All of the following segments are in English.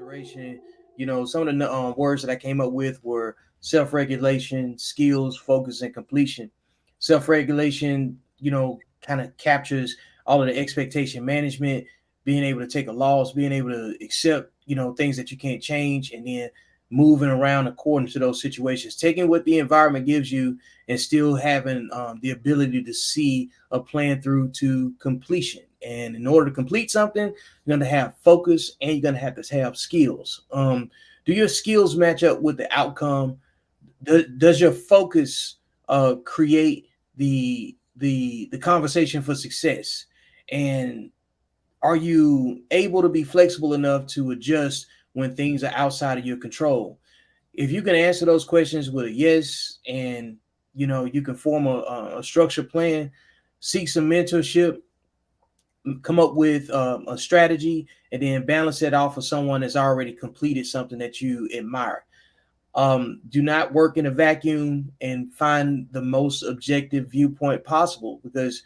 consideration, some of the words that I came up with were self-regulation, skills, focus, and completion. Self-regulation, kind of captures all of the expectation management, being able to take a loss, being able to accept, things that you can't change, and then moving around according to those situations, taking what the environment gives you and still having the ability to see a plan through to completion. And in order to complete something, you're going to have focus and you're going to have skills. Do your skills match up with the outcome? Does your focus create the conversation for success? And are you able to be flexible enough to adjust when things are outside of your control? If you can answer those questions with a yes, and you can form a structured plan, seek some mentorship, come up with a strategy, and then balance it off of someone that's already completed something that you admire. Do not work in a vacuum, and find the most objective viewpoint possible, because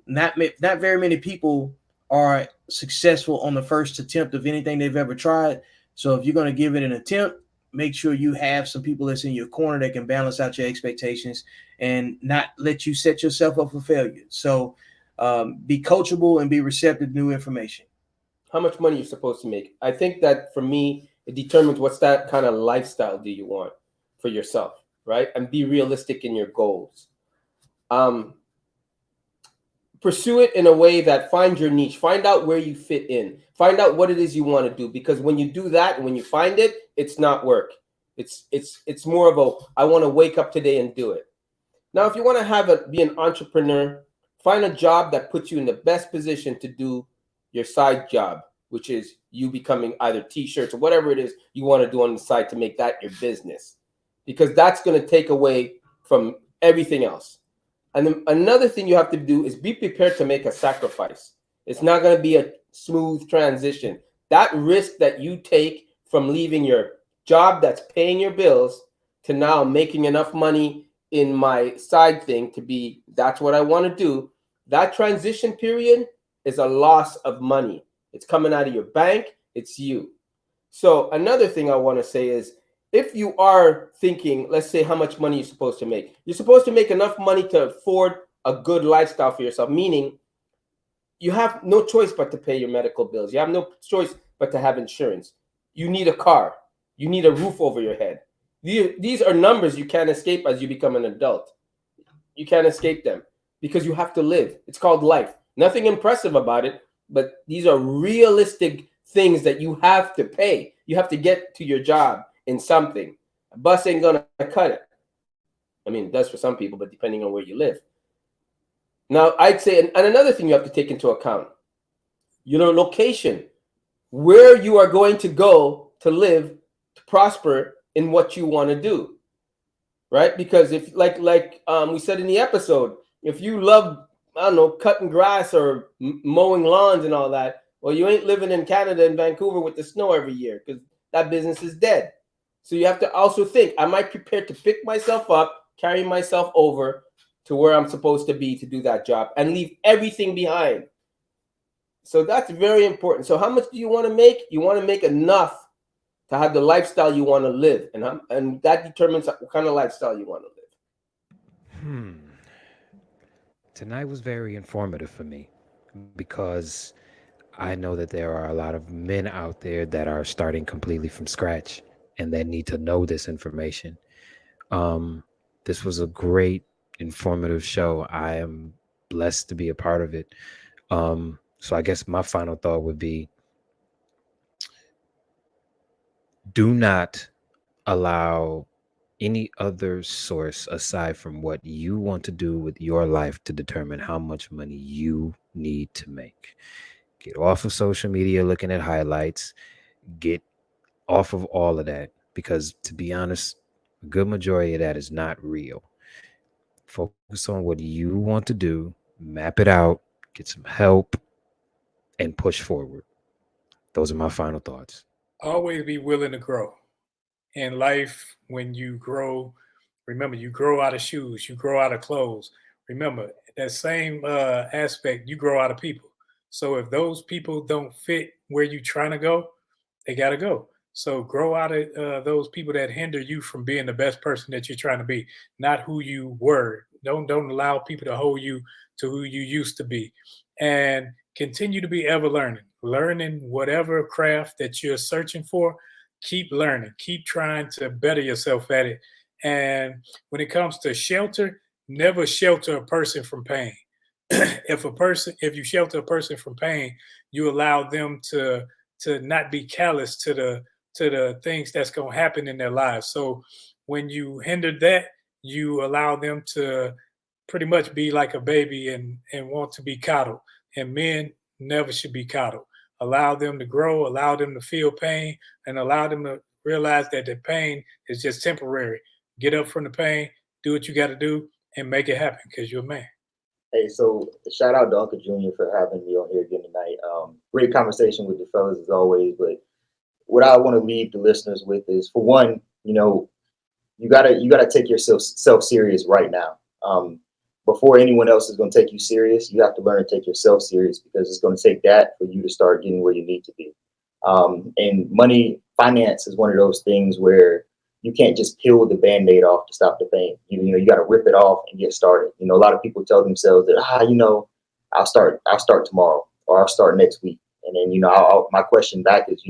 not very many people are successful on the first attempt of anything they've ever tried. So if you're going to give it an attempt, make sure you have some people that's in your corner that can balance out your expectations and not let you set yourself up for failure. So be coachable and be receptive to new information. How much money you're supposed to make? I think that for me, it determines what's that kind of lifestyle do you want for yourself, right? And be realistic in your goals. Um, Pursue it in a way that finds your niche, find out where you fit in, find out what it is you want to do, because when you do that and when you find it, it's not work. It's more of a, I want to wake up today and do it. Now if you want to be an entrepreneur, find a job that puts you in the best position to do your side job, which is you becoming either t-shirts or whatever it is you want to do on the side to make that your business, because that's going to take away from everything else. And then another thing you have to do is be prepared to make a sacrifice. It's not going to be a smooth transition. That risk that you take from leaving your job that's paying your bills to now making enough money in my side thing to be, that's what I want to do. That transition period is a loss of money. It's coming out of your bank. It's you. So another thing I want to say is, if you are thinking, let's say how much money you're supposed to make. You're supposed to make enough money to afford a good lifestyle for yourself, meaning you have no choice but to pay your medical bills. You have no choice but to have insurance. You need a car. You need a roof over your head. These are numbers you can't escape as you become an adult. You can't escape them because you have to live. It's called life. Nothing impressive about it, but these are realistic things that you have to pay. You have to get to your job in something. A bus ain't gonna cut it. I mean, it does for some people, but depending on where you live. Now, I'd say, and another thing you have to take into account, location, where you are going to go to live, to prosper in what you want to do, right? Because if, like we said in the episode, if you love, I don't know, cutting grass or mowing lawns and all that, well, you ain't living in Canada and Vancouver with the snow every year, because that business is dead. So you have to also think, am I prepared to pick myself up, carry myself over to where I'm supposed to be to do that job and leave everything behind? So that's very important. So how much do you want to make? You want to make enough to have the lifestyle you want to live. And that determines what kind of lifestyle you want to live. Tonight was very informative for me because I know that there are a lot of men out there that are starting completely from scratch and that need to know this information. Um, this was a great, informative show. I am blessed to be a part of it. So I guess my final thought would be, do not allow any other source aside from what you want to do with your life to determine how much money you need to make. Get off of social media looking at highlights. Get off of all of that, because to be honest, a good majority of that is not real. Focus on what you want to do, map it out, get some help, and push forward. Those are my final thoughts. Always be willing to grow. In life, when you grow, remember, you grow out of shoes, you grow out of clothes. Remember, that same aspect, you grow out of people. So if those people don't fit where you're trying to go, they got to go. So grow out of those people that hinder you from being the best person that you're trying to be, not who you were. Don't allow people to hold you to who you used to be, and continue to be ever learning, learning whatever craft that you're searching for. Keep learning, keep trying to better yourself at it. And when it comes to shelter, never shelter a person from pain. If you shelter a person from pain, you allow them to not be callous to the things that's going to happen in their lives. So when you hinder that, you allow them to pretty much be like a baby and want to be coddled. And men never should be coddled. Allow them to grow, allow them to feel pain, and allow them to realize that the pain is just temporary. Get up from the pain, do what you got to do, and make it happen because you're a man. Hey, so shout out to Uncle Junior for having me on here again tonight. Great conversation with the fellas as always. But what I want to leave the listeners with is, for one, you gotta take yourself serious right now. Before anyone else is going to take you serious, you have to learn to take yourself serious, because it's going to take that for you to start getting where you need to be. And finance is one of those things where you can't just peel the band-aid off to stop the pain. You got to rip it off and get started. A lot of people tell themselves that, I'll start tomorrow, or I'll start next week. And then, my question back is,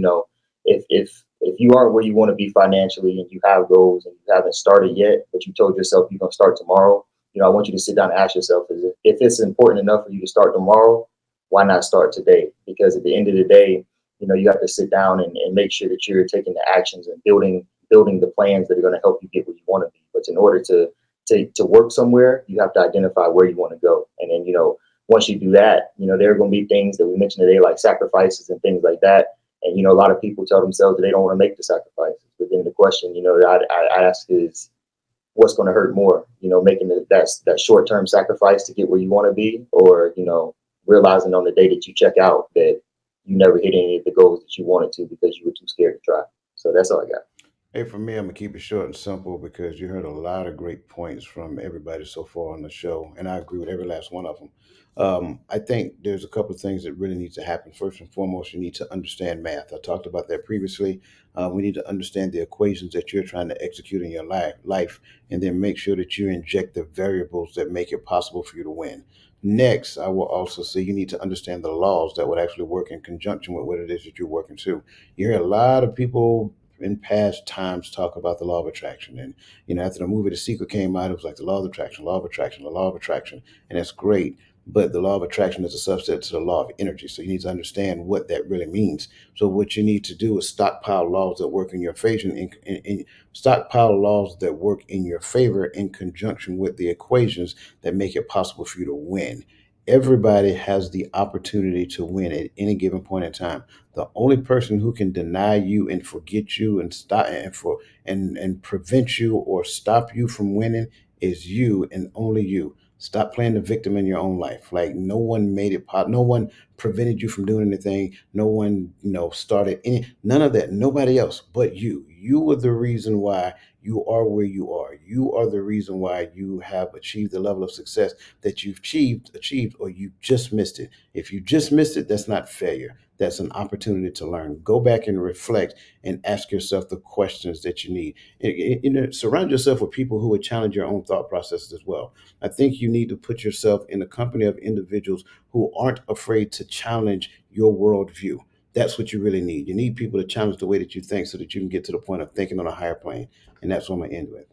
if you aren't where you want to be financially, and you have goals and you haven't started yet, but you told yourself you're going to start tomorrow, I want you to sit down and ask yourself, if it's important enough for you to start tomorrow, why not start today? Because at the end of the day, you have to sit down and make sure that you're taking the actions and building the plans that are going to help you get where you want to be. But in order to work somewhere, you have to identify where you want to go. And then, once you do that, there are going to be things that we mentioned today, like sacrifices and things like that. And, a lot of people tell themselves that they don't want to make the sacrifices. But then the question, that I ask is, what's going to hurt more, making that short-term sacrifice to get where you want to be, or, realizing on the day that you check out that you never hit any of the goals that you wanted to because you were too scared to try. So that's all I got. Hey, for me, I'm gonna keep it short and simple because you heard a lot of great points from everybody so far on the show, and I agree with every last one of them. I think there's a couple of things that really need to happen. First and foremost, you need to understand math. I talked about that previously. We need to understand the equations that you're trying to execute in your life, and then make sure that you inject the variables that make it possible for you to win. Next, I will also say you need to understand the laws that would actually work in conjunction with what it is that you're working to. You hear a lot of people in past times talk about the law of attraction. And, after the movie The Secret came out, it was like the law of attraction, law of attraction, the law of attraction. And that's great. But the law of attraction is a subset to the law of energy. So you need to understand what that really means. So what you need to do is stockpile laws that work in your favor, stockpile laws that work in your favor in conjunction with the equations that make it possible for you to win. Everybody has the opportunity to win at any given point in time. The only person who can deny you and forget you and stop and prevent you or stop you from winning is you, and only you. Stop playing the victim in your own life. Like, no one made it no one prevented you from doing anything. No one, started none of that. Nobody else but you. You were the reason why you are where you are. You are the reason why you have achieved the level of success that you've achieved, or you just missed it. If you just missed it, that's not failure. That's an opportunity to learn. Go back and reflect and ask yourself the questions that you need. Surround yourself with people who would challenge your own thought processes as well. I think you need to put yourself in the company of individuals who aren't afraid to challenge your worldview. That's what you really need. You need people to challenge the way that you think so that you can get to the point of thinking on a higher plane. And that's what I'm going to end with.